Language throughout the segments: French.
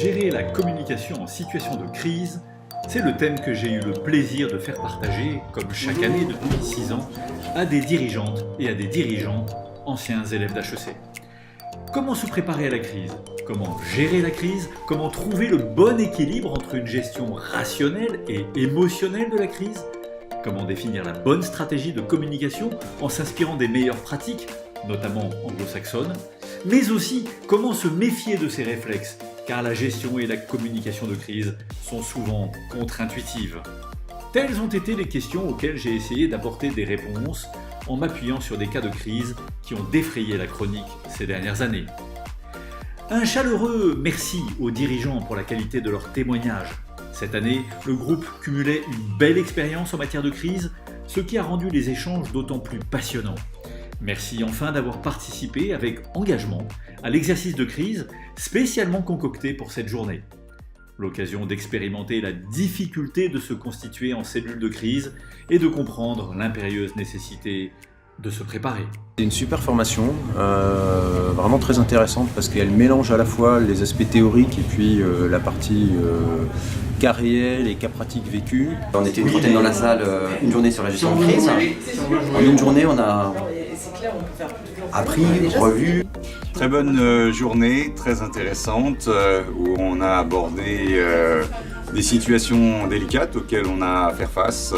Gérer la communication en situation de crise, c'est le thème que j'ai eu le plaisir de faire partager, comme chaque année depuis 6 ans, à des dirigeantes et à des dirigeants, anciens élèves d'HEC. Comment se préparer à la crise? Comment gérer la crise? Comment trouver le bon équilibre entre une gestion rationnelle et émotionnelle de la crise? Comment définir la bonne stratégie de communication en s'inspirant des meilleures pratiques, notamment anglo-saxonnes? Mais aussi, comment se méfier de ces réflexes, car la gestion et la communication de crise sont souvent contre-intuitives. Telles ont été les questions auxquelles j'ai essayé d'apporter des réponses en m'appuyant sur des cas de crise qui ont défrayé la chronique ces dernières années. Un chaleureux merci aux dirigeants pour la qualité de leurs témoignages. Cette année, le groupe cumulait une belle expérience en matière de crise, ce qui a rendu les échanges d'autant plus passionnants. Merci enfin d'avoir participé avec engagement à l'exercice de crise spécialement concocté pour cette journée. L'occasion d'expérimenter la difficulté de se constituer en cellule de crise et de comprendre l'impérieuse nécessité de se préparer. C'est une super formation, vraiment très intéressante parce qu'elle mélange à la fois les aspects théoriques et puis la partie cas réel et cas pratiques vécus. On était une trentaine dans la salle, une journée sur la gestion de crise. En une journée, on a appris, revu. Très bonne journée, très intéressante, où on a abordé des situations délicates auxquelles on a à faire face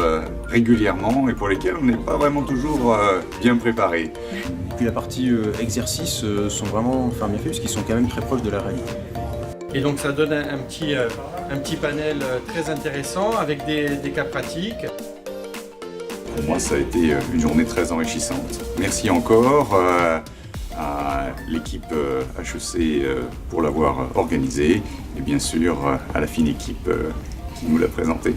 régulièrement et pour lesquelles on n'est pas vraiment toujours bien préparé. Puis la partie exercices sont vraiment bien faits parce qu'ils sont quand même très proches de la réalité. Et donc ça donne un petit panel très intéressant avec des cas pratiques. Pour moi, ça a été une journée très enrichissante. Merci encore à l'équipe HEC pour l'avoir organisée et bien sûr à la fine équipe qui nous l'a présentée.